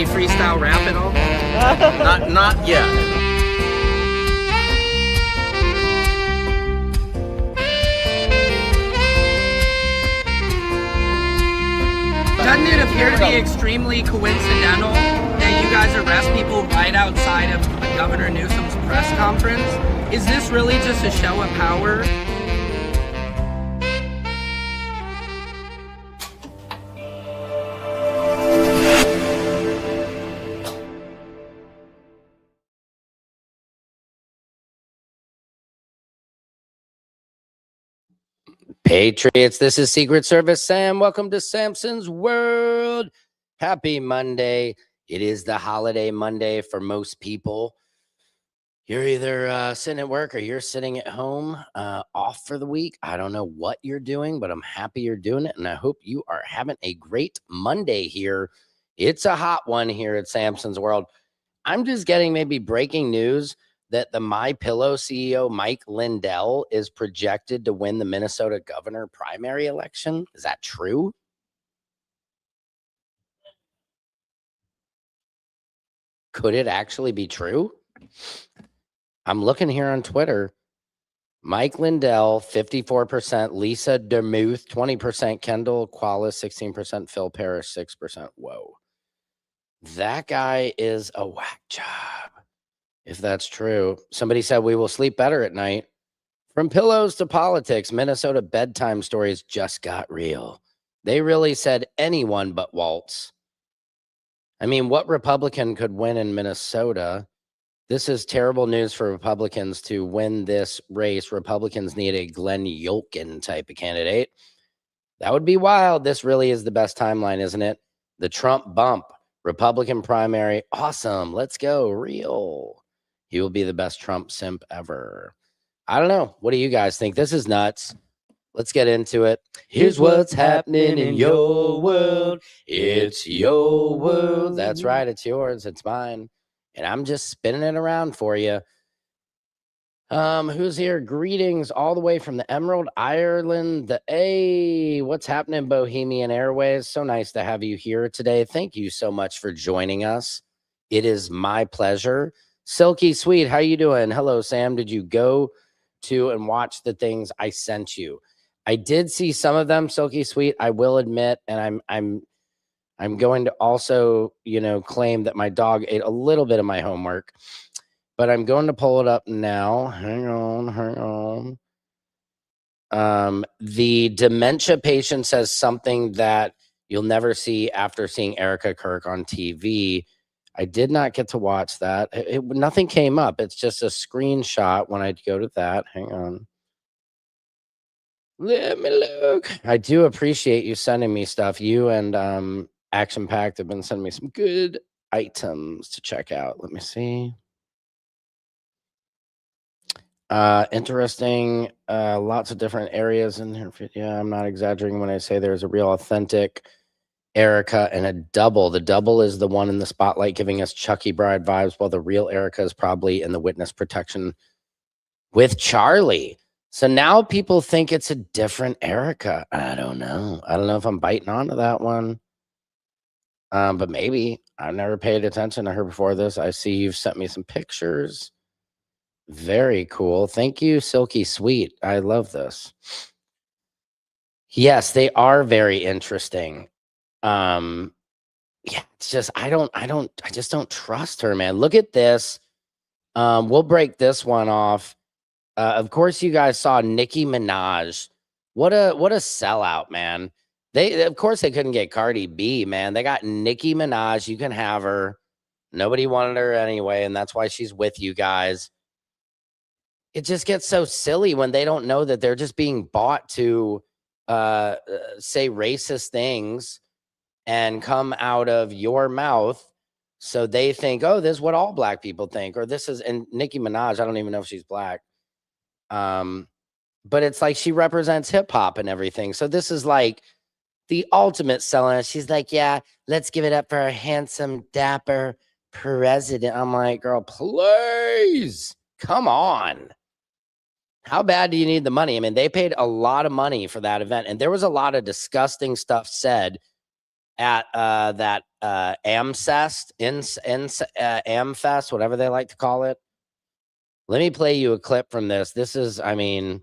you freestyle rap at all? Not yet. Doesn't it appear to be extremely coincidental that you guys arrest people right outside of Governor Newsom's press conference? Is this really just a show of power? Patriots, this is Secret Service Sam. Welcome to Samson's World. Happy Monday. It is the holiday Monday for most people. You're either sitting at work or you're sitting at home off for the week. I don't know what you're doing, but I'm happy you're doing it, and I hope you are having a great Monday here. It's a hot one here at Samson's World. I'm just getting maybe breaking news that the MyPillow CEO, Mike Lindell, is projected to win the Minnesota governor primary election. Is that true? Could it actually be true? I'm looking here on Twitter. Mike Lindell, 54%. Lisa DeMuth, 20%. Kendall Qualis, 16%. Phil Parrish, 6%. Whoa. That guy is a whack job. If that's true. Somebody said we will sleep better at night. From pillows to politics, Minnesota bedtime stories just got real. They really said anyone but Waltz. I mean, what Republican could win in Minnesota? This is terrible news for Republicans to win this race. Republicans need a Glenn Youngkin type of candidate. That would be wild. This really is the best timeline, isn't it? The Trump bump, Republican primary. Awesome. Let's go. Real. He will be the best Trump simp ever. I don't know. What do you guys think? This is nuts. Let's get into it. Here's what's happening in your world. It's your world. That's right. It's yours. It's mine. And I'm just spinning it around for you. Who's here? Greetings all the way from the Emerald Island. What's happening, Bohemian Airways? So nice to have you here today. Thank you so much for joining us. It is my pleasure. Silky Sweet, how you doing? Hello, Sam. Did you go to and watch the things I sent you? I did see some of them, Silky Sweet, I will admit, and I'm going to also, claim that my dog ate a little bit of my homework, but I'm going to pull it up now. Hang on. The dementia patient says something that you'll never see after seeing Erica Kirk on TV. I did not get to watch that. Nothing came up. It's just a screenshot when I go to that. Hang on. Let me look. I do appreciate you sending me stuff. You and Action Packed have been sending me some good items to check out. Let me see. Interesting. Lots of different areas in here. Yeah, I'm not exaggerating when I say there's a real authentic Erica and a double. The double is the one in the spotlight giving us Chucky Bride vibes, while the real Erica is probably in the witness protection with Charlie. So now people think it's a different Erica. I don't know. I don't know if I'm biting onto that one. But maybe. I've never paid attention to her before this. I see you've sent me some pictures. Very cool. Thank you, Silky Sweet. I love this. Yes, they are very interesting. Yeah, it's just I just don't trust her, man. Look at this. We'll break this one off. Of course, you guys saw Nicki Minaj. What a sellout, man. Of course they couldn't get Cardi B, man. They got Nicki Minaj. You can have her. Nobody wanted her anyway, and that's why she's with you guys. It just gets so silly when they don't know that they're just being bought to say racist things and come out of your mouth. So they think, oh, this is what all black people think, or this is, and Nicki Minaj, I don't even know if she's black. But it's like she represents hip hop and everything. So this is like the ultimate selling. She's like, yeah, let's give it up for our handsome, dapper president. I'm like, girl, please, come on. How bad do you need the money? I mean, they paid a lot of money for that event, and there was a lot of disgusting stuff said at that Amfest, Amfest, whatever they like to call it. Let me play you a clip from this. This is, I mean,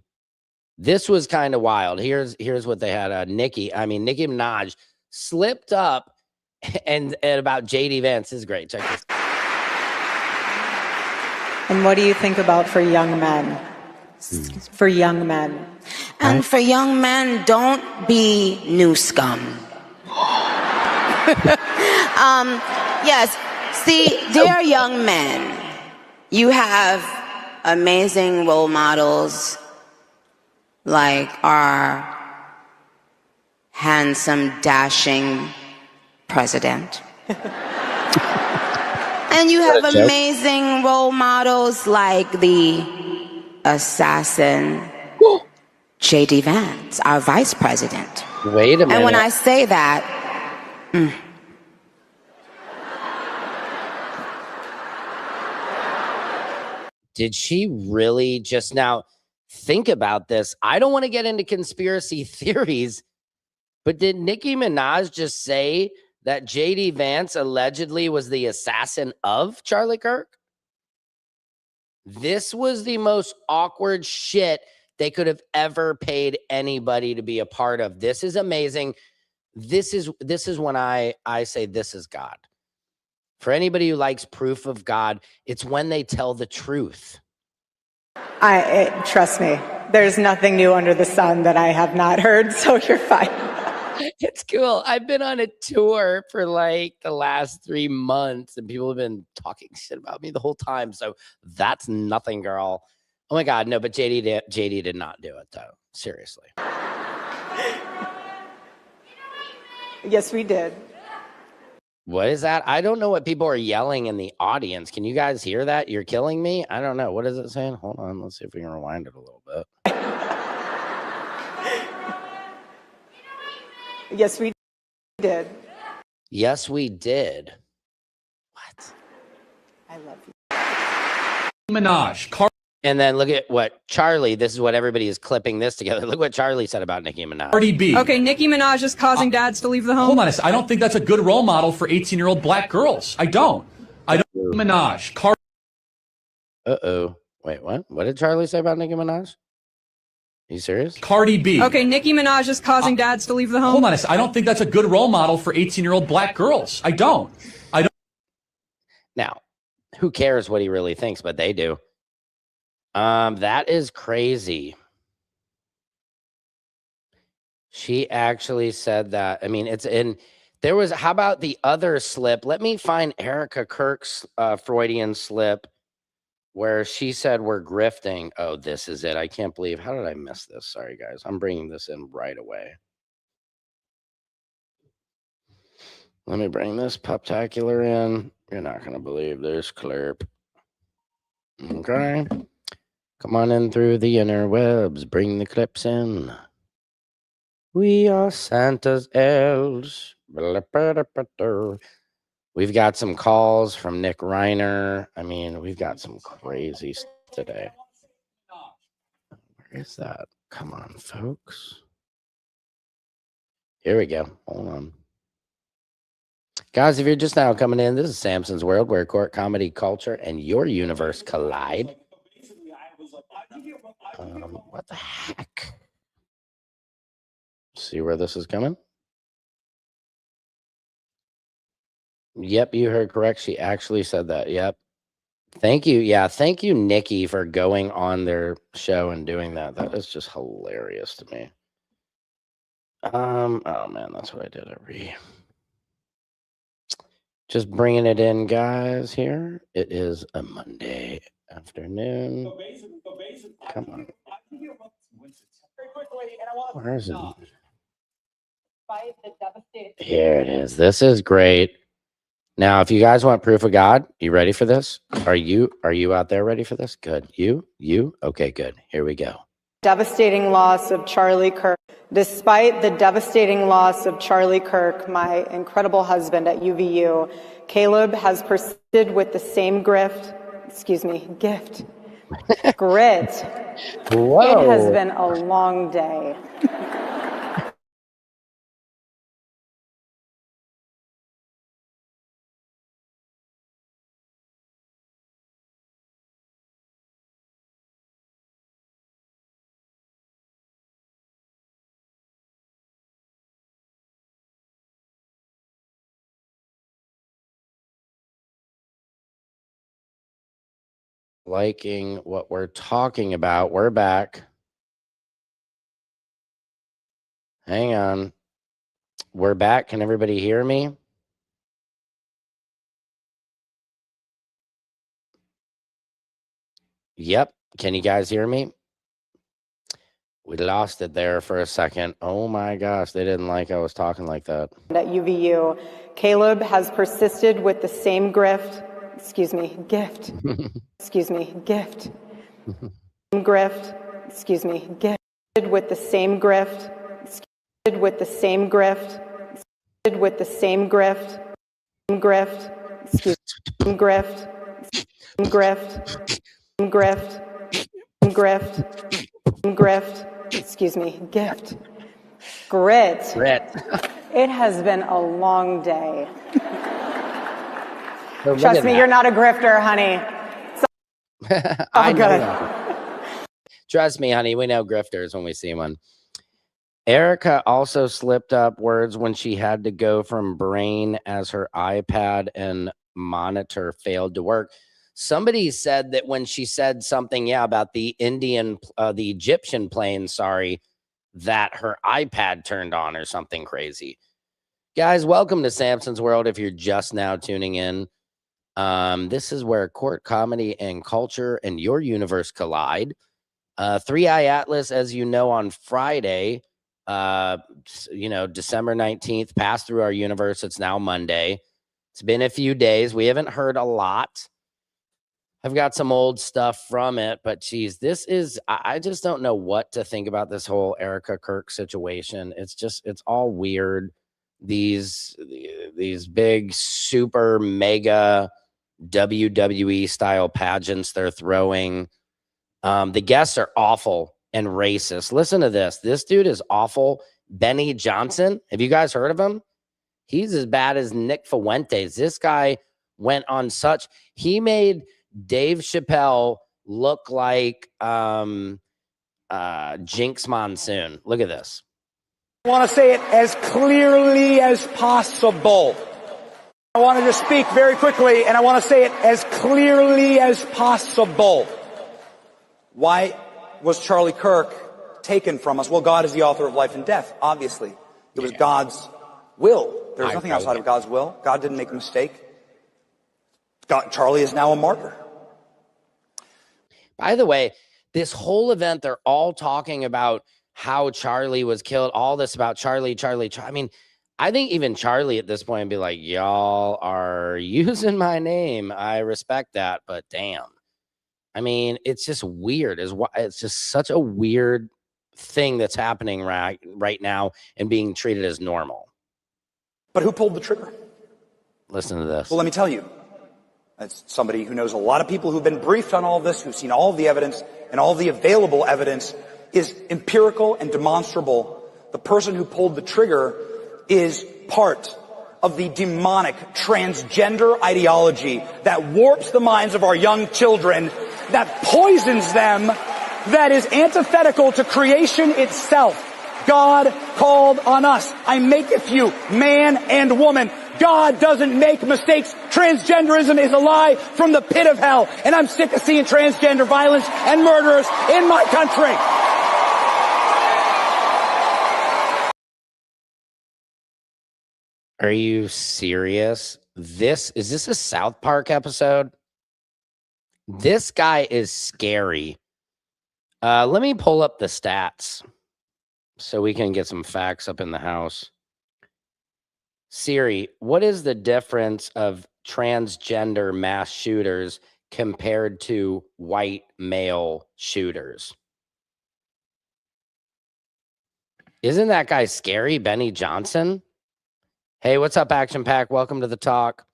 this was kind of wild. Here's what they had. Nicki Minaj slipped up and about JD Vance. This is great. Check this. And what do you think about for young men? For young men. And for young men, don't be new scum. Yes, see, dear young men, you have amazing role models like our handsome, dashing president. And you have amazing role models like the assassin J.D. Vance, our vice president. Wait a minute. And when I say that, Did she really just now think about this? I don't want to get into conspiracy theories, but did Nicki Minaj just say that JD Vance allegedly was the assassin of Charlie Kirk? This was the most awkward shit they could have ever paid anybody to be a part of. This is amazing. This is when I say this is God. For anybody who likes proof of God, it's when they tell the truth. Trust me, there's nothing new under the sun that I have not heard, so you're fine. It's cool. I've been on a tour for like the last 3 months and people have been talking shit about me the whole time. So that's nothing, girl. Oh my God. No, but JD did not do it though. Seriously. Yes, we did. What is that? I don't know what people are yelling in the audience. Can you guys hear that? You're killing me. I don't know. What is it saying? Hold on. Let's see if we can rewind it a little bit. Yes, we did. Yes, we did. What? I love you. Minaj. And then look at what Charlie, this is what everybody is clipping this together. Look what Charlie said about Nicki Minaj. Cardi B. Okay, Nicki Minaj is causing dads to leave the home. Hold on a second. I don't think that's a good role model for 18-year-old black girls. I don't. Minaj. Uh-oh. Wait, what? What did Charlie say about Nicki Minaj? Are you serious? Cardi B. Okay, Nicki Minaj is causing dads to leave the home. Hold on a second. I don't think that's a good role model for 18-year-old black girls. I don't. Now, who cares what he really thinks, but they do. That is crazy. She actually said that. I mean, it's in there was how about the other slip? Let me find Erica Kirk's Freudian slip where she said we're grifting. Oh, this is it. I can't believe. How did I miss this? Sorry, guys. I'm bringing this in right away. Let me bring this puptacular in. You're not going to believe this clip. Okay. Come on in through the interwebs. Bring the clips in. We are Santa's elves. We've got some calls from Nick Reiner. I mean, we've got some crazy stuff today. Where is that? Come on, folks. Here we go. Hold on. Guys, if you're just now coming in, this is Samson's World, where court, comedy, culture, and your universe collide. What the heck? See where this is coming? Yep, you heard correct. She actually said that. Yep. Thank you. Yeah, thank you, Nicki, for going on their show and doing that. That is just hilarious to me. Oh man, that's what I did every. Just bringing it in, guys. Here it is a Monday afternoon. Come on. Where is it? Here it is. This is great. Now, if you guys want proof of God, you ready for this? Are you out there ready for this? Good. You? Okay, good. Here we go. Devastating loss of Charlie Kirk. Despite the devastating loss of Charlie Kirk, my incredible husband at UVU, Caleb has persisted with the same gift. Grit. Whoa. It has been a long day. liking what we're talking about. We're back. Hang on. We're back. Can everybody hear me? Yep. Can you guys hear me? We lost it there for a second. Oh my gosh, they didn't like I was talking like that. At UVU, Caleb has persisted with the same gift, excuse me, gift, grift, excuse me, gifted with the same grift, with the same grift, with the same grift, excuse me, grift, excuse me, gift. Grit. It has been a long day. So Trust me, you're not a grifter, honey. I know good. that. Trust me, honey, we know grifters when we see one. Erica also slipped up words when she had to go from Brain as her iPad and monitor failed to work. Somebody said that when she said something, about the the Egyptian plane, that her iPad turned on or something crazy. Guys, welcome to Samson's World. If you're just now tuning in, this is where court comedy and culture and your universe collide. 3i Atlas, as you know, on Friday, December 19th, passed through our universe. It's now Monday. It's been a few days. We haven't heard a lot. I've got some old stuff from it, but geez, I just don't know what to think about this whole Erica Kirk situation. It's all weird. These big, super mega WWE style pageants they're throwing. The guests are awful and racist. Listen to this. This dude is awful. Benny Johnson. Have you guys heard of him? He's as bad as Nick Fuentes. This guy went on he made Dave Chappelle look like Jinx Monsoon. Look at this. I want to say it as clearly as possible. I want to just speak very quickly, and I want to say it as clearly as possible. Why was Charlie Kirk taken from us? Well, God is the author of life and death, obviously. It was God's will. There's nothing outside of God's will. God didn't make a mistake. Charlie is now a martyr. By the way, this whole event, they're all talking about how Charlie was killed, all this about Charlie. I mean, I think even Charlie at this point would be like, y'all are using my name. I respect that, but damn. I mean, it's just weird. It's just such a weird thing that's happening right now and being treated as normal. But who pulled the trigger? Listen to this. Well, let me tell you. As somebody who knows a lot of people who've been briefed on all of this, who've seen all of the evidence, and all the available evidence is empirical and demonstrable. The person who pulled the trigger is part of the demonic transgender ideology that warps the minds of our young children, that poisons them, that is antithetical to creation itself. God called on us. I maketh you man and woman. God doesn't make mistakes. Transgenderism is a lie from the pit of hell. And I'm sick of seeing transgender violence and murderers in my country. Are you serious? Is this a South Park episode? This guy is scary. Let me pull up the stats so we can get some facts up in the house. Siri, what is the difference of transgender mass shooters compared to white male shooters? Isn't that guy scary, Benny Johnson? Hey, what's up, Action Pack? Welcome to the talk.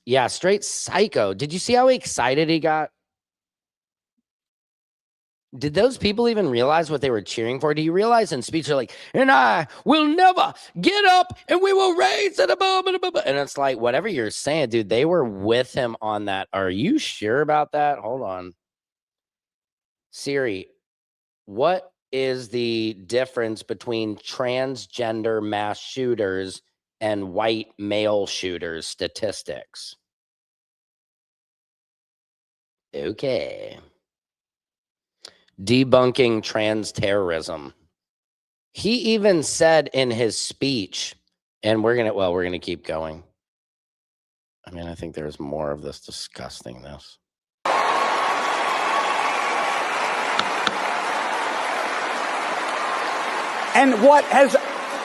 Yeah, straight psycho. Did you see how excited he got? Did those people even realize what they were cheering for? Do you realize in speech they're like, and I will never get up and we will raise it above. And it's like, whatever you're saying, dude, they were with him on that. Are you sure about that? Hold on. Siri, what is the difference between transgender mass shooters and white male shooters statistics? Okay. Debunking trans terrorism. He even said in his speech, and we're gonna keep going. I mean, I think there's more of this disgustingness. And what has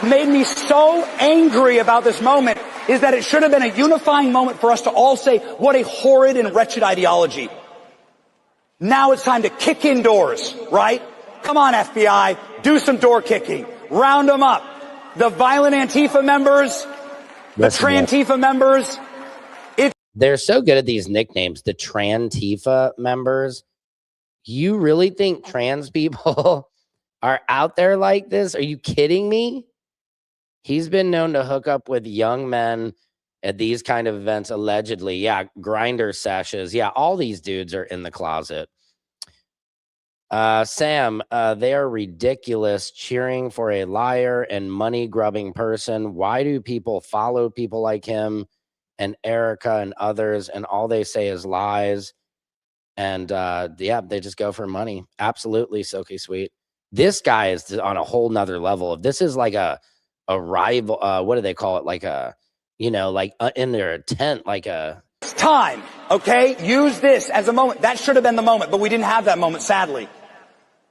made me so angry about this moment is that it should have been a unifying moment for us to all say, what a horrid and wretched ideology. Now it's time to kick in doors, right? Come on, FBI, do some door kicking. Round them up. The violent Antifa members, the Trantifa members. They're so good at these nicknames. The Trantifa members. You really think trans people are out there like this? Are you kidding me? He's been known to hook up with young men at these kind of events, allegedly. Yeah, grinder sessions. Yeah, all these dudes are in the closet. Sam, they are ridiculous, cheering for a liar and money-grubbing person. Why do people follow people like him and Erica and others, and all they say is lies? And yeah, they just go for money. Absolutely, Silky Sweet. This guy is on a whole nother level. If this is like a rival, what do they call it? Like a, like in their tent, like a. It's time, okay? Use this as a moment. That should have been the moment, but we didn't have that moment, sadly,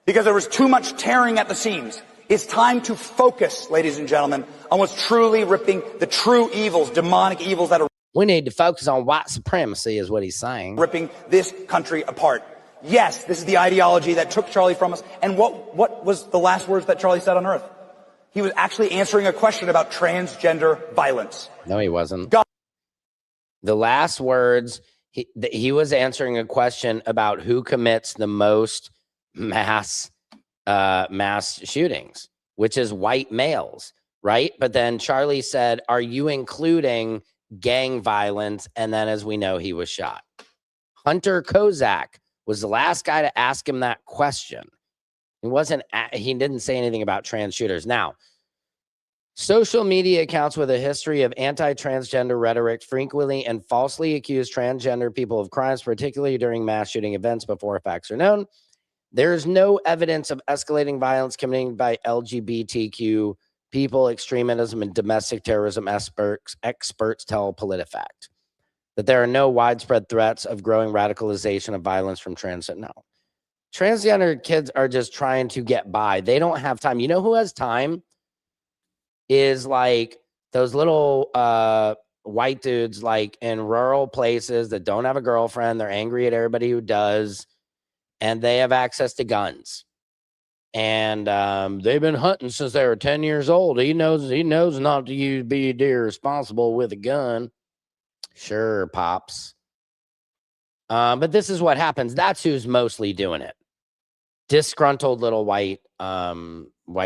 because there was too much tearing at the seams. It's time to focus, ladies and gentlemen, on what's truly ripping the true evils, demonic evils that are. We need to focus on white supremacy, is what he's saying. Ripping this country apart. Yes, this is the ideology that took Charlie from us. And what was the last words that Charlie said on Earth? He was actually answering a question about transgender violence. No, he wasn't. God. The last words, he was answering a question about who commits the most mass shootings, which is white males, right? But then Charlie said, are you including gang violence? And then, as we know, he was shot. Hunter Kozak was the last guy to ask him that question. He didn't say anything about trans shooters. Now, social media accounts with a history of anti-transgender rhetoric frequently and falsely accuse transgender people of crimes, particularly during mass shooting events before facts are known. There is no evidence of escalating violence committed by LGBTQ people, extremism, and domestic terrorism. Experts tell PolitiFact that there are no widespread threats of growing radicalization of violence from transgender. No. Transgender kids are just trying to get by. They don't have time. You know who has time? Is like those little white dudes like in rural places that don't have a girlfriend. They're angry at everybody who does, and they have access to guns. And they've been hunting since they were 10 years old. He knows not to be irresponsible with a gun. Sure, Pops. But this is what happens. That's who's mostly doing it. Disgruntled little white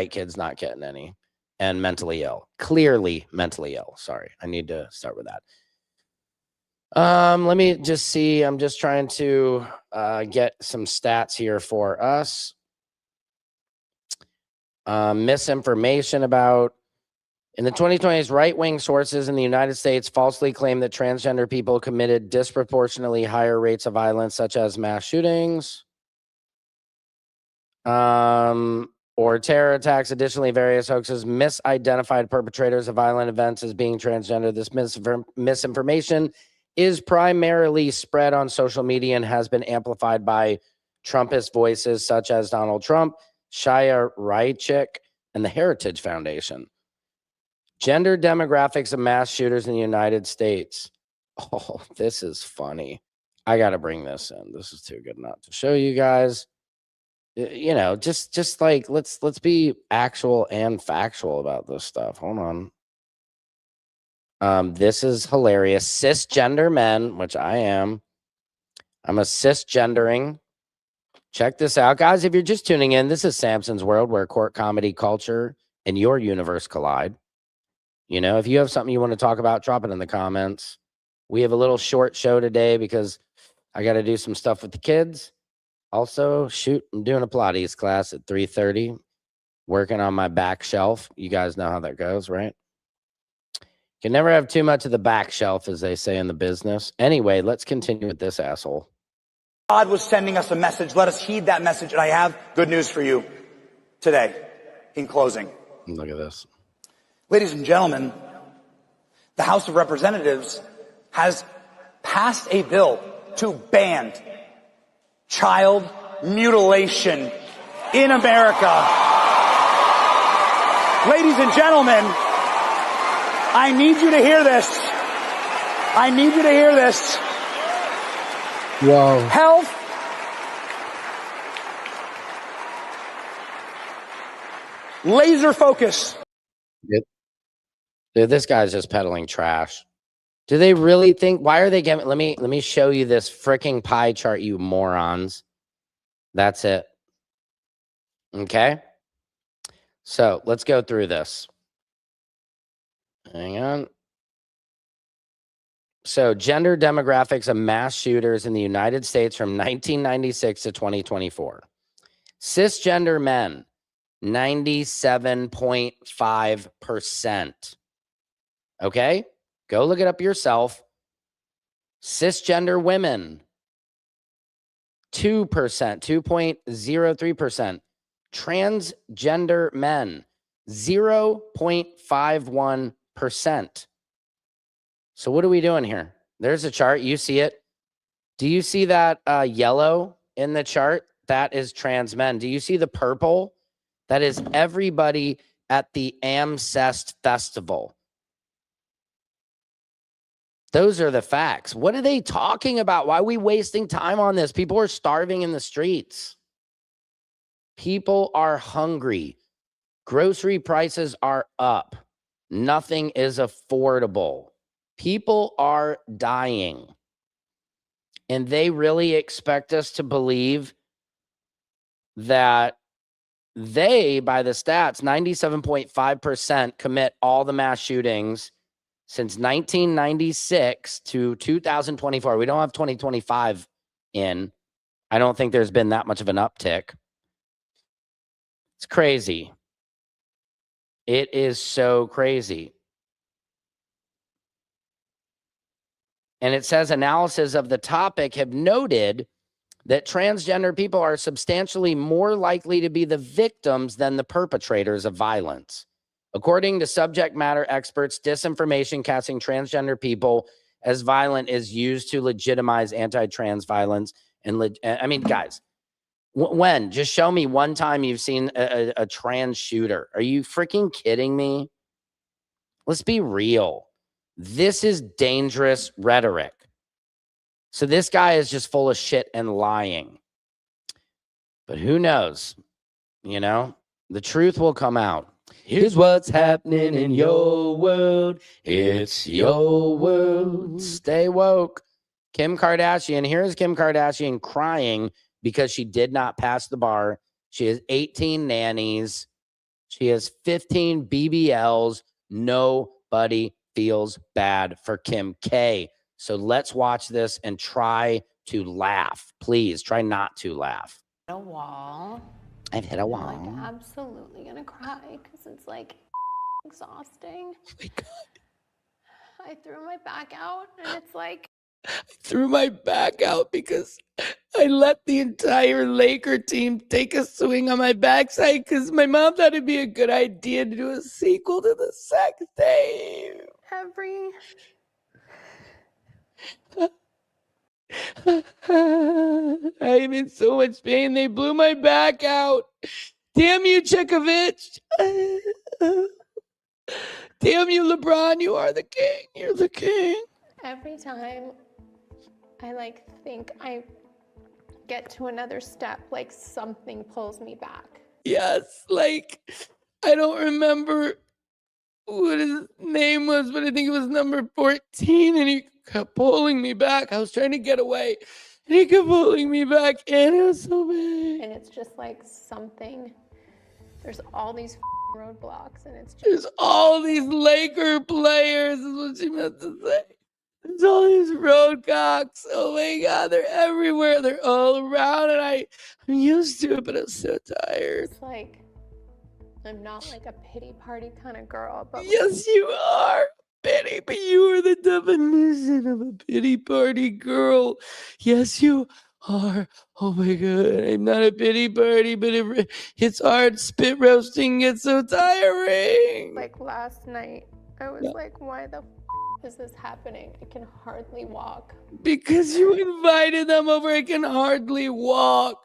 kids not getting any, and mentally ill. Clearly mentally ill. Sorry, I need to start with that. Let me just see. I'm just trying to get some stats here for us. Misinformation about. In the 2020s, right-wing sources in the United States falsely claimed that transgender people committed disproportionately higher rates of violence, such as mass shootings or terror attacks. Additionally, various hoaxes misidentified perpetrators of violent events as being transgender. This misinformation is primarily spread on social media and has been amplified by Trumpist voices such as Donald Trump, Shia Raichik, and the Heritage Foundation. Gender demographics of mass shooters in the United States. Oh, this is funny. I got to bring this in. This is too good not to show you guys. Just like let's be actual and factual about this stuff. Hold on. This is hilarious. Cisgender men, which I am. I'm a cisgendering. Check this out, guys. If you're just tuning in, this is Samson's World, where court comedy, culture, and your universe collide. If you have something you want to talk about, drop it in the comments. We have a little short show today because I got to do some stuff with the kids. Also, I'm doing a Pilates class at 3:30, working on my back shelf. You guys know how that goes, right? Can never have too much of the back shelf, as they say in the business. Anyway, let's continue with this asshole. God was sending us a message. Let us heed that message. And I have good news for you today in closing. Look at this. Ladies and gentlemen, the House of Representatives has passed a bill to ban child mutilation in America. Ladies and gentlemen, I need you to hear this. I need you to hear this. Whoa. Health. Laser focus. Dude, this guy's just peddling trash. Do they really think, why are they giving, let me show you this freaking pie chart, you morons. That's it. Okay. So let's go through this. Hang on. So gender demographics of mass shooters in the United States from 1996 to 2024. Cisgender men, 97.5%. Okay? Go look it up yourself. Cisgender women, 2%, 2.03%. Transgender men, 0.51%. So what are we doing here? There's a chart. You see it. Do you see that yellow in the chart? That is trans men. Do you see the purple? That is everybody at the Amcest Festival. Those are the facts. What are they talking about? Why are we wasting time on this? People are starving in the streets. People are hungry. Grocery prices are up. Nothing is affordable. People are dying. And they really expect us to believe that they, by the stats, 97.5% commit all the mass shootings since 1996 to 2024. We don't have 2025 in. I don't think there's been that much of an uptick. It's crazy. It is so crazy. And it says analysis of the topic have noted that transgender people are substantially more likely to be the victims than the perpetrators of violence. According to subject matter experts, disinformation casting transgender people as violent is used to legitimize anti-trans violence. And I mean, guys, when? Just show me one time you've seen a trans shooter. Are you freaking kidding me? Let's be real. This is dangerous rhetoric. So this guy is just full of shit and lying. But who knows? You know, the truth will come out. Here's what's happening in your world. It's your world. Stay woke. Kim Kardashian. Here's Kim Kardashian crying because she did not pass the bar. She has 18 nannies. She has 15 BBLs. Nobody feels bad for Kim K. So let's watch this and try to laugh. Please try not to laugh. A wall. I've hit a wall. I'm like absolutely gonna cry because it's like exhausting. Oh my God. I threw my back out and it's like I threw my back out because I let the entire Laker team take a swing on my backside because my mom thought it'd be a good idea to do a sequel to the sex tape. every I'm in so much pain. They blew my back out. Damn you, Chekovich. Damn you, LeBron. You are the king. You're the king. every time I like think I get to another step, like something pulls me back. Yes, like, I don't remember what his name was, but I think it was number 14, and he kept pulling me back. I was trying to get away, and he kept pulling me back, and it was so bad. And it's just like something, there's all these roadblocks, and it's just There's all these Laker players, is what she meant to say. There's all these roadcocks. Oh my God, they're everywhere. They're all around, and I'm used to it, but I'm so tired. it's like I'm not like a pity party kind of girl, but Yes, you are. Pity, but you are the definition of a pity party girl. Yes, you hard. Oh my God, I'm not a pity party, but it's hard. Spit roasting gets so tiring. Like last night, I was like, why the is this happening? I can hardly walk. Because you invited them over, I can hardly walk.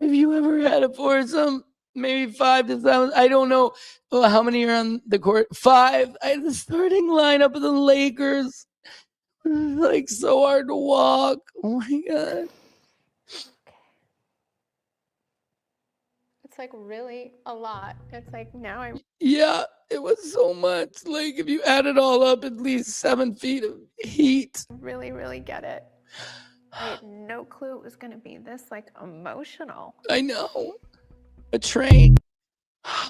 Have you ever had a foursome? Maybe 5 to 7. I don't know how many are on the court. 5. I had the starting lineup of the Lakers. It was like so hard to walk. Oh my God. It's like really a lot. It's like now I'm Yeah, it was so much. Like if you add it all up, at least 7 feet of heat. really, really get it. I had no clue it was going to be this like emotional. I know. A train.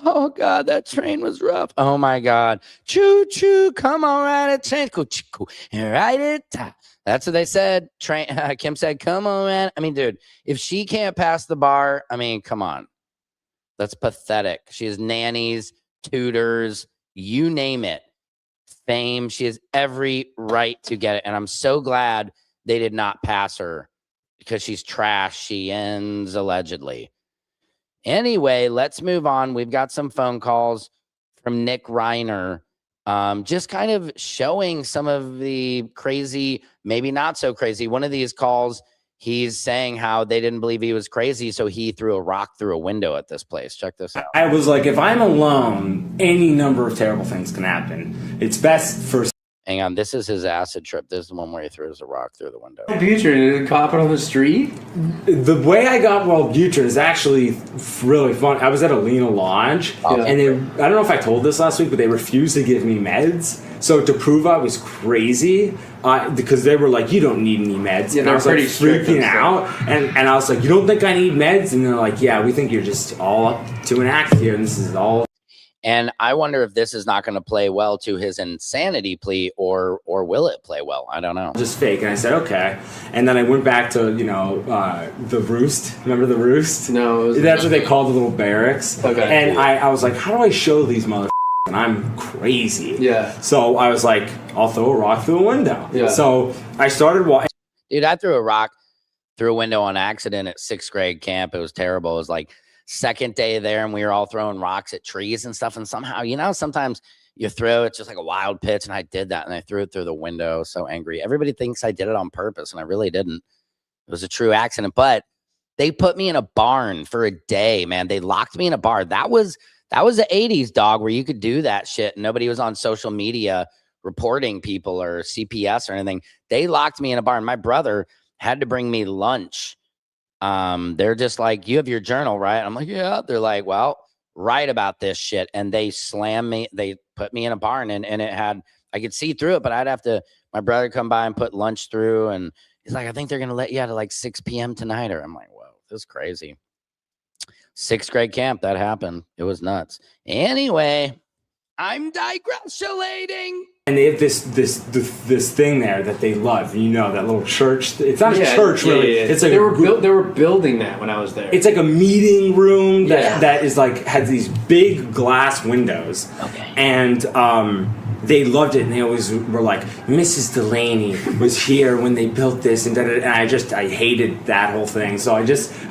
Oh God, that train was rough. Oh my God. Choo choo, come on, ride a train. Go choo, and ride it. That's what they said. Train. Kim said, come on, man. I mean, dude, if she can't pass the bar, I mean, come on. That's pathetic. She has nannies, tutors, you name it. Fame. She has every right to get it. And I'm so glad they did not pass her because she's trash. She ends allegedly. Anyway, let's move on. We've got some phone calls from Nick Reiner, just kind of showing some of the crazy, maybe not so crazy. One of these calls, he's saying how they didn't believe he was crazy, so he threw a rock through a window at this place. Check this out. I was like, if I'm alone, any number of terrible things can happen. It's best for... Hang on, this is his acid trip. This is the one where he throws a rock through the window. Wellbutrin, cop it on the street? The way I got Wellbutrin is actually really fun. I was at Alena Lodge, and they, I don't know if I told this last week, but they refused to give me meds. So to prove I was crazy, because they were like, you don't need any meds. Yeah, and I was like freaking out. And I was like, you don't think I need meds? And they're like, yeah, we think you're just all up to an act here, and this is all... And I wonder if this is not going to play well to his insanity plea, or will it play well? I don't know. Just fake. And I said, okay. And then I went back to, the Roost. Remember the Roost? No. That's what they called the little barracks. Okay. And I was like, how do I show these motherfuckers that I'm crazy? Yeah. So I was like, I'll throw a rock through a window. Yeah. So I started walking. Dude, I threw a rock through a window on accident at 6th grade camp. It was terrible. It was like second day there, and we were all throwing rocks at trees and stuff. And somehow, sometimes you throw it's just like a wild pitch, and I did that, and I threw it through the window. So angry. Everybody thinks I did it on purpose, and I really didn't. It was a true accident. But they put me in a barn for a day, man. They locked me in a barn. That was the 80s, dog, where you could do that shit, and nobody was on social media reporting people or CPS or anything. They locked me in a barn. My brother had to bring me lunch. They're just like, you have your journal, right? I'm like, yeah. They're like, well, write about this shit. And they slammed me. They put me in a barn, and it had, I could see through it, but I'd have to, my brother come by and put lunch through. And he's like, I think they're going to let you out at like 6 p.m. tonight. Or I'm like, whoa, this is crazy. 6th grade camp, that happened. It was nuts. Anyway, I'm digressulating. And they have this thing there that they love. That little church. It's not a church, really. It's like they were building that when I was there. It's like a meeting room that is like has these big glass windows. Okay. And they loved it, and they always were like, Mrs. Delaney was here when they built this, and I hated that whole thing. So I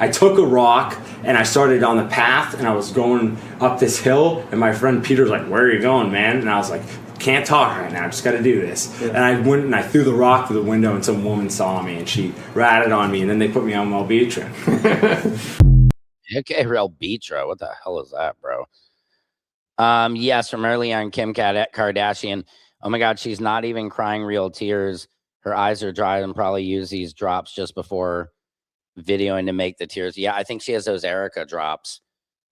took a rock and I started on the path, and I was going up this hill, and my friend Peter's like, where are you going, man? And I was like, can't talk right now, I just got to do this. Yeah. And I went and I threw the rock through the window, and some woman saw me, and she ratted on me, and then they put me on Wellbutrin. Okay, Wellbutrin, what the hell is that, bro? Yes, from earlier on, Kim Kardashian. Oh my God, she's not even crying real tears. Her eyes are dry, and probably use these drops just before videoing to make the tears. Yeah, I think she has those Erica drops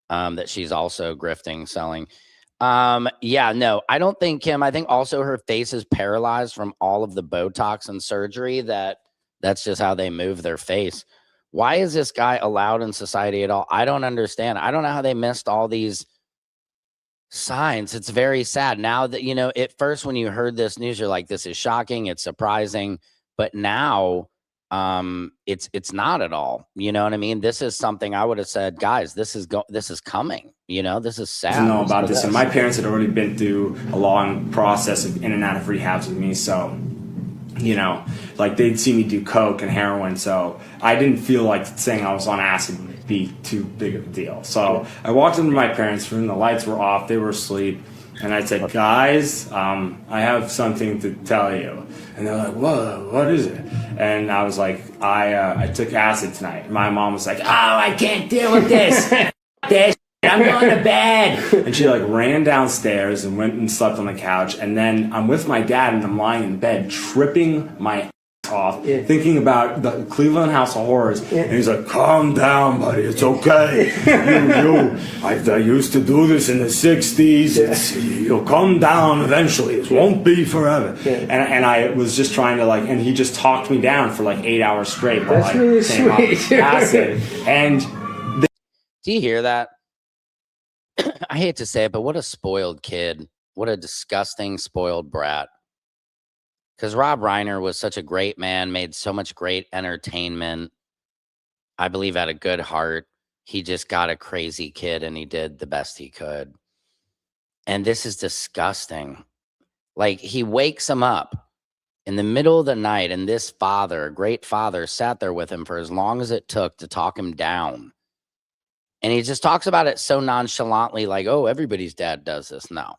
that she's also grifting, selling. Yeah, no, I don't think Kim. I think also her face is paralyzed from all of the Botox and surgery. That's just how they move their face. Why is this guy allowed in society at all? I don't understand. I don't know how they missed all these signs. It's very sad. Now that, at first when you heard this news, you're like, this is shocking. It's surprising. But now it's not at all. You know what I mean? This is something I would have said, guys, this is coming. This is sad. I know about this. And my parents had already been through a long process of in and out of rehabs with me. So you know, like they'd see me do coke and heroin, so I didn't feel like saying I was on acid would be too big of a deal. So I walked into my parents' room, the lights were off, they were asleep, and I said, guys, I have something to tell you. And they're like, whoa, what is it? And I was like, I took acid tonight. My mom was like, oh, I can't deal with this. This, I'm going to bed. And she like ran downstairs and went and slept on the couch. And then I'm with my dad and I'm lying in bed, tripping my off, thinking about the Cleveland House of Horrors, and he's like, calm down, buddy, it's okay. I used to do this in the 60s. You'll calm down eventually. It won't be forever. And I was just trying to like, and he just talked me down for like 8 hours straight. That's really sweet. Acid. And do you hear that? I hate to say it, but what a spoiled kid. What a disgusting spoiled brat. Because Rob Reiner was such a great man, made so much great entertainment. I believe had a good heart. He just got a crazy kid and he did the best he could. And this is disgusting. Like, he wakes him up in the middle of the night, and this father, great father, sat there with him for as long as it took to talk him down. And he just talks about it so nonchalantly, like, oh, everybody's dad does this. No.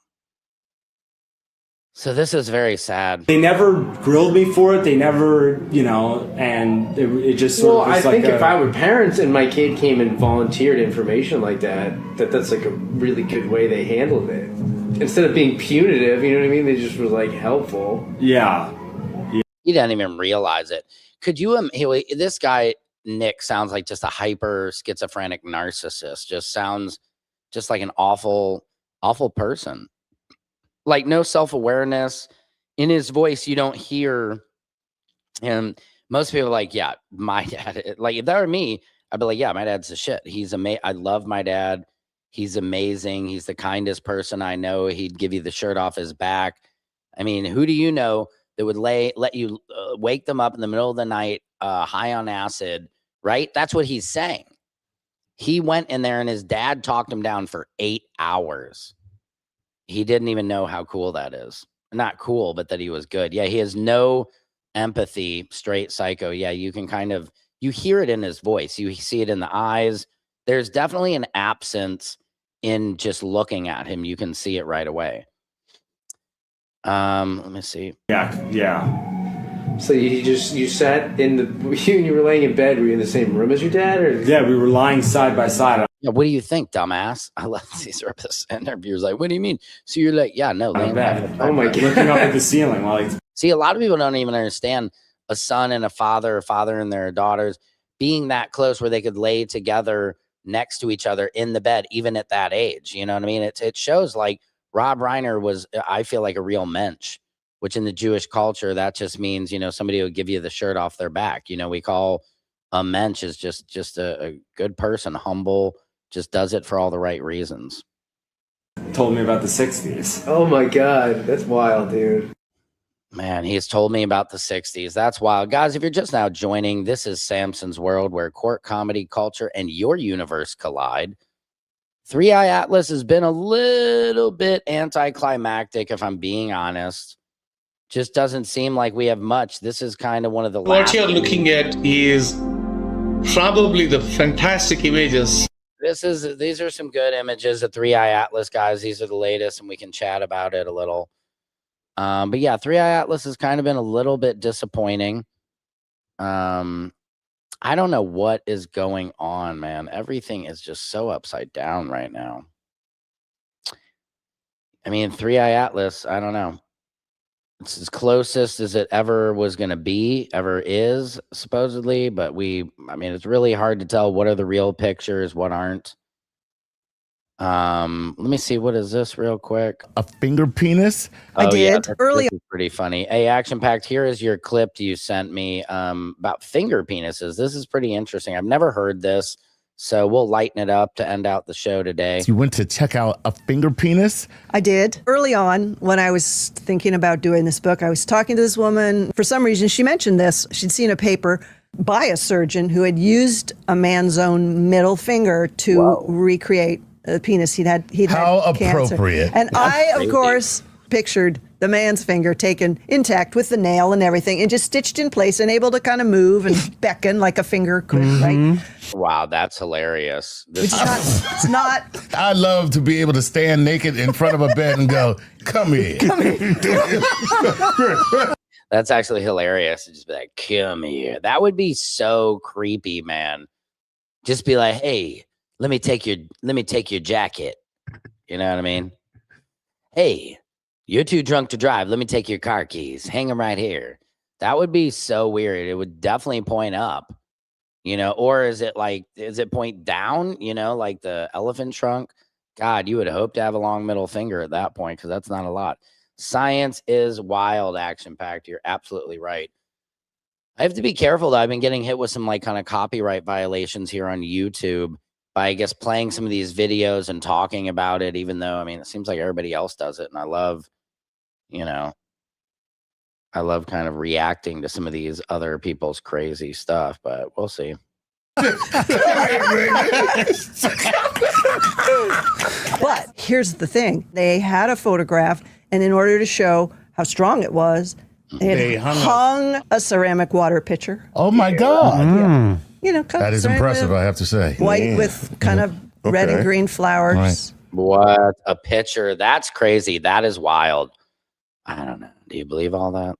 So this is very sad. They never grilled me for it. They never, you know, and it just sort of was I like think if I were parents and my kid came and volunteered information like that's like a really good way they handled it. Instead of being punitive, you know what I mean? They just were like helpful. Yeah. You didn't even realize it. Could you, this guy, Nick, sounds like just a hyper schizophrenic narcissist. Just sounds just like an awful, awful person. Like, no self-awareness. In his voice, you don't hear him. Most people are like, yeah, my dad. Like, if that were me, I'd be like, yeah, my dad's the shit. He's amazing. I love my dad. He's amazing. He's the kindest person I know. He'd give you the shirt off his back. I mean, who do you know that would let you wake them up in the middle of the night, high on acid, right? That's what he's saying. He went in there and his dad talked him down for 8 hours. He didn't even know how cool that is. Not cool, but that he was good. Yeah, he has no empathy, straight psycho. Yeah, you can kind of, you hear it in his voice. You see it in the eyes. There's definitely an absence in just looking at him. You can see it right away. Let me see. Yeah. So you sat in you were laying in bed. Were you in the same room as your dad? Or? Yeah, we were lying side by side. Yeah, what do you think, dumbass? I love these interviewers. Like, what do you mean? So you're like, yeah, no. Oh my God. Looking up at the ceiling while he's... See, a lot of people don't even understand a son and a father and their daughters being that close where they could lay together next to each other in the bed, even at that age. You know what I mean? It shows like Rob Reiner was, I feel like, a real mensch, which in the Jewish culture, that just means, you know, somebody will give you the shirt off their back. You know, we call a mensch is just a good person, humble, just does it for all the right reasons. Told me about the 60s. Oh my God, that's wild, dude. Man, he's told me about the 60s. That's wild. Guys, if you're just now joining, this is Samson's World, where court comedy, culture, and your universe collide. 3i Atlas has been a little bit anticlimactic, if I'm being honest. Just doesn't seem like we have much. This is kind of one of the last. What you're looking at is probably the fantastic images. These are some good images of 3i Atlas, guys. These are the latest, and we can chat about it a little. But yeah, 3i Atlas has kind of been a little bit disappointing. I don't know what is going on, man. Everything is just so upside down right now. I mean, 3i Atlas, I don't know. It's as closest as it ever was going to be, ever is, supposedly. But I mean, it's really hard to tell what are the real pictures, what aren't. Let me see. What is this real quick? A finger penis? I did earlier. This is pretty funny. Hey, Action Packed, here is your clip you sent me about finger penises. This is pretty interesting. I've never heard this. So we'll lighten it up to end out the show today. You went to check out a finger penis? I did. Early on, when I was thinking about doing this book, I was talking to this woman. For some reason, she mentioned this. She'd seen a paper by a surgeon who had used a man's own middle finger to recreate a penis. He'd had How cancer. appropriate. And I, of course, pictured the man's finger taken intact with the nail and everything and just stitched in place and able to kind of move and beckon like a finger could, right? Wow, that's hilarious. Which is not, it's not. I love to be able to stand naked in front of a bed and go, come here. Come here. That's actually hilarious. Just be like, come here. That would be so creepy, man. Just be like, hey, let me take your jacket. You know what I mean? Hey, you're too drunk to drive. Let me take your car keys. Hang them right here. That would be so weird. It would definitely point up, you know, or is it point down, you know, like the elephant trunk? God, you would hope to have a long middle finger at that point, because that's not a lot. Science is wild, action packed. You're absolutely right. I have to be careful, though. I've been getting hit with some like kind of copyright violations here on YouTube by, I guess, playing some of these videos and talking about it, even though, I mean, it seems like everybody else does it. And I love, you know, I love kind of reacting to some of these other people's crazy stuff, but we'll see. But here's the thing. They had a photograph, and in order to show how strong it was, they hung a ceramic water pitcher. Oh, my God. Yeah. You know, that is impressive, I have to say. White with kind of red and green flowers. Right. What a picture. That's crazy. That is wild. I don't know. Do you believe all that?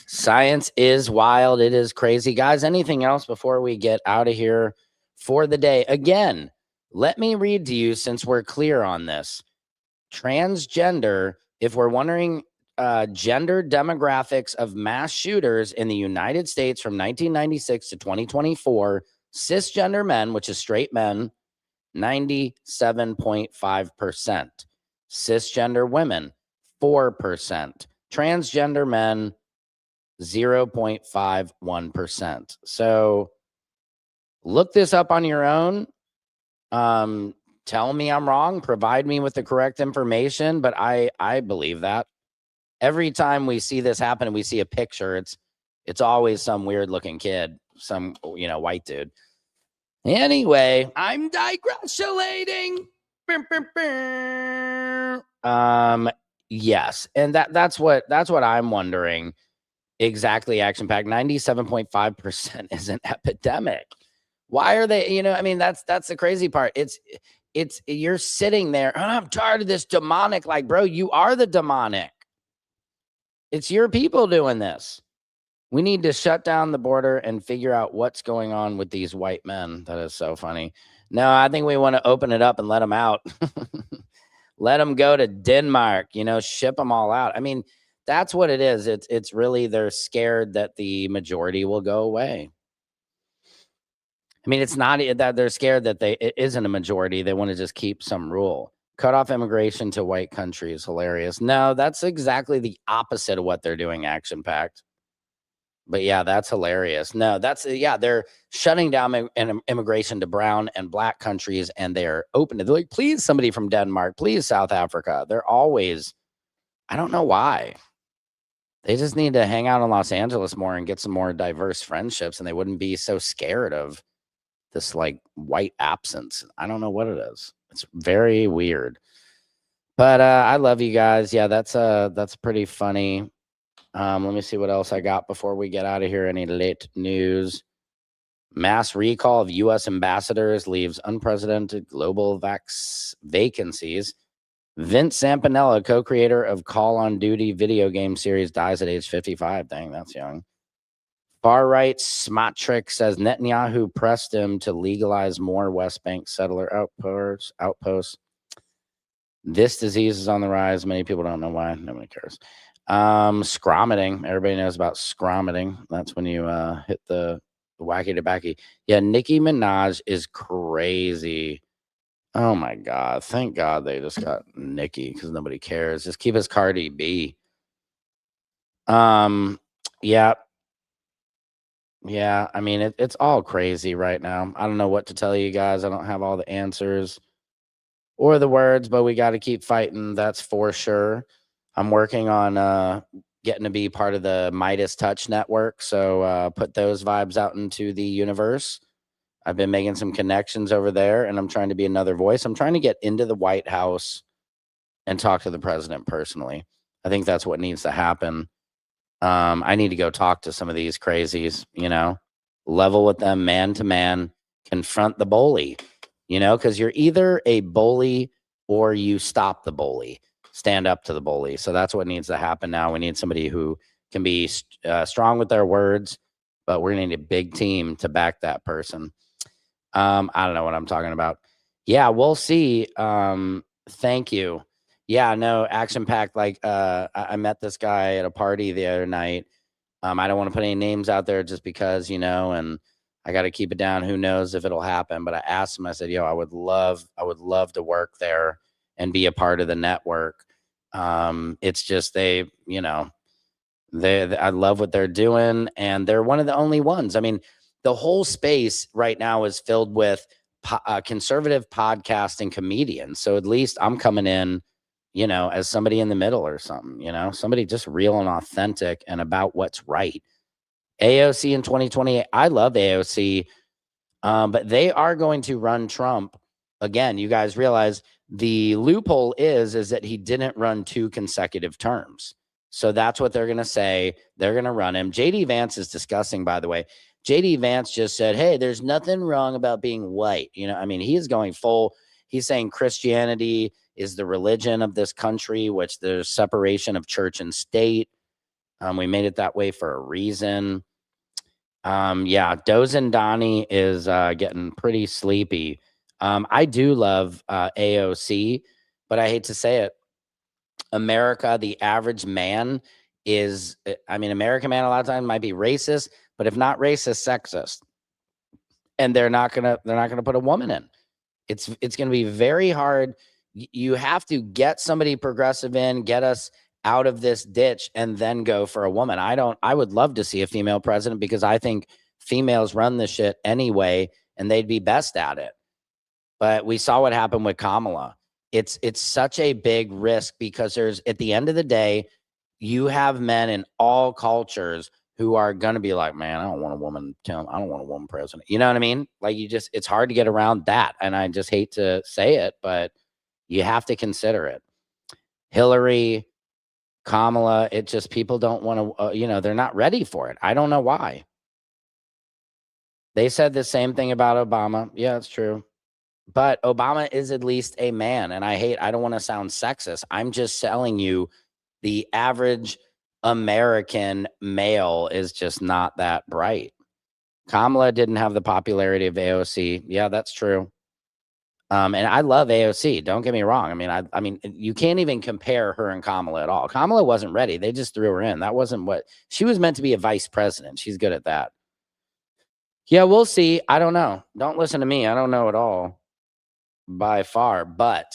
Science is wild. It is crazy. Guys, anything else before we get out of here for the day? Again, let me read to you, since we're clear on this. Transgender, if we're wondering, gender demographics of mass shooters in the United States from 1996 to 2024, cisgender men, which is straight men, 97.5%. Cisgender women, 4%. Transgender men, 0.51%. So look this up on your own. Tell me I'm wrong. Provide me with the correct information. But I believe that. Every time we see this happen and we see a picture, it's always some weird looking kid, some, you know, white dude. Anyway, I'm digressulating. Yes, and that's what I'm wondering. Exactly, action pack. 97.5% is an epidemic. Why are they, you know, I mean, that's the crazy part. It's you're sitting there, oh, I'm tired of this demonic, like, bro, you are the demonic. It's your people doing this. We need to shut down the border and figure out what's going on with these white men. That is so funny. No, I think we want to open it up and let them out. Let them go to Denmark, you know, ship them all out. I mean, that's what it is. It's really, they're scared that the majority will go away. I mean, it's not that they're scared that it isn't a majority. They want to just keep some rule. Cut off immigration to white countries. Hilarious. No, that's exactly the opposite of what they're doing, action packed. But yeah, that's hilarious. No, they're shutting down immigration to brown and black countries, and they're open to, they're like, please, somebody from Denmark, please, South Africa. They're always, I don't know why. They just need to hang out in Los Angeles more and get some more diverse friendships, and they wouldn't be so scared of this like white absence. I don't know what it is. It's very weird. But I love you guys. Yeah, that's pretty funny. Let me see what else I got before we get out of here. Any late news? Mass recall of U.S. ambassadors leaves unprecedented global vacancies. Vince Zampinella, co-creator of Call on Duty video game series, dies at age 55. Dang, that's young. Far-right Smotrich says Netanyahu pressed him to legalize more West Bank settler outposts. This disease is on the rise. Many people don't know why. Nobody cares. Scromiting. Everybody knows about scromiting. That's when you hit the wacky tobacco. Yeah, Nicki Minaj is crazy. Oh my God. Thank God they just got Nicki, because nobody cares. Just keep us Cardi B. Yeah. Yeah, I mean, it's all crazy right now. I don't know what to tell you guys. I don't have all the answers or the words, but we got to keep fighting. That's for sure. I'm working on getting to be part of the Midas Touch network. So put those vibes out into the universe. I've been making some connections over there, and I'm trying to be another voice. I'm trying to get into the White House and talk to the president personally. I think that's what needs to happen. I need to go talk to some of these crazies, level with them man to man, confront the bully, because you're either a bully or you stop the bully, stand up to the bully. So that's what needs to happen now. We need somebody who can be strong with their words, but we're going to need a big team to back that person. I don't know what I'm talking about. Yeah, we'll see. Thank you. Yeah, no, action packed. Like, I met this guy at a party the other night. I don't want to put any names out there just because, and I got to keep it down. Who knows if it'll happen? But I asked him, I said, I would love to work there and be a part of the network. It's just, I love what they're doing, and they're one of the only ones. I mean, the whole space right now is filled with conservative podcasting comedians. So at least I'm coming in, as somebody in the middle or something, somebody just real and authentic and about what's right. AOC in 2028. I love AOC, but they are going to run Trump again. You guys realize the loophole is that he didn't run 2 consecutive terms. So that's what they're going to say. They're going to run him. JD Vance is discussing, by the way. JD Vance just said, hey, there's nothing wrong about being white. He is going full. He's saying Christianity is the religion of this country, which there's separation of church and state. We made it that way for a reason. Dozen Donnie is getting pretty sleepy. I do love AOC, but I hate to say it. America, the average man American man a lot of times might be racist, but if not racist, sexist. And they're not gonna put a woman in. It's gonna be very hard. You have to get somebody progressive in, get us out of this ditch, and then go for a woman. I would love to see a female president because I think females run this shit anyway, and they'd be best at it. But we saw what happened with Kamala. It's such a big risk because at the end of the day, you have men in all cultures who are going to be like, man, I don't want a woman president. You know what I mean? Like it's hard to get around that. And I just hate to say it, but you have to consider it. Hillary, Kamala, people don't want to, they're not ready for it. I don't know why. They said the same thing about Obama. Yeah, it's true. But Obama is at least a man. And I don't want to sound sexist. I'm just telling you the average American male is just not that bright. Kamala didn't have the popularity of AOC. Yeah, that's true. And I love AOC. Don't get me wrong. I mean, you can't even compare her and Kamala at all. Kamala wasn't ready. They just threw her in. That wasn't what she was meant to be, a vice president. She's good at that. Yeah, we'll see. I don't know. Don't listen to me. I don't know at all by far. But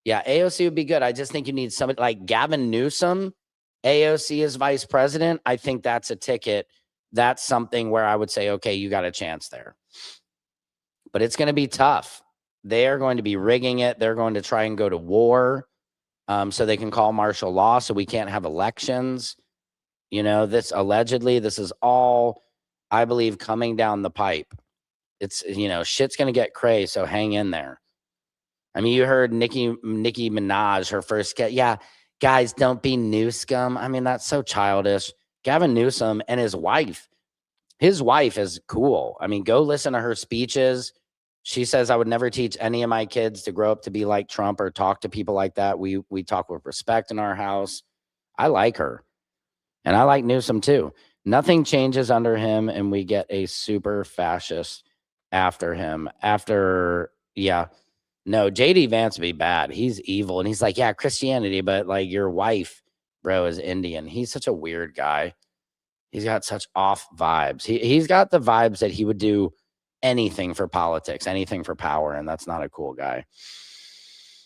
yeah, AOC would be good. I just think you need somebody like Gavin Newsom. AOC as vice president. I think that's a ticket. That's something where I would say, okay, you got a chance there. But it's going to be tough. They are going to be rigging it. They're going to try and go to war so they can call martial law so we can't have elections. This is all, I believe, coming down the pipe. It's, shit's going to get cray, so hang in there. I mean, you heard Nicki Minaj, her first get. Yeah, guys, don't be new scum. I mean, that's so childish. Gavin Newsom and his wife is cool. I mean, go listen to her speeches. She says, I would never teach any of my kids to grow up to be like Trump or talk to people like that. We talk with respect in our house. I like her. And I like Newsom too. Nothing changes under him, and we get a super fascist after him. No, JD Vance would be bad. He's evil. And he's like, yeah, Christianity, but like your wife, bro, is Indian. He's such a weird guy. He's got such off vibes. He's got the vibes that he would do anything for politics, anything for power, and that's not a cool guy.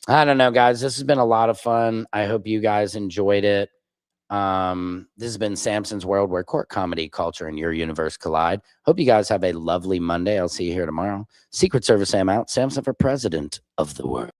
I don't know, guys. This has been a lot of fun. I hope you guys enjoyed it. This has been Samson's World, where court, comedy, culture, and your universe collide. Hope you guys have a lovely Monday. I'll see you here tomorrow. Secret Service Sam out. Samson for president of the world.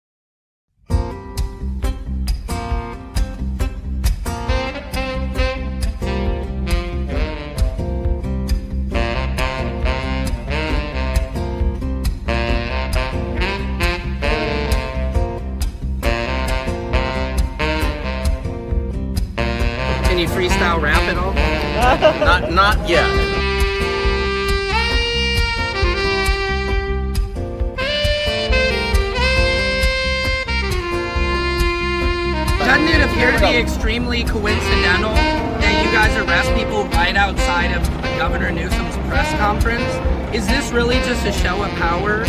Can you freestyle rap at all? Not yet. Doesn't it appear to be extremely coincidental that you guys arrest people right outside of Governor Newsom's press conference? Is this really just a show of power?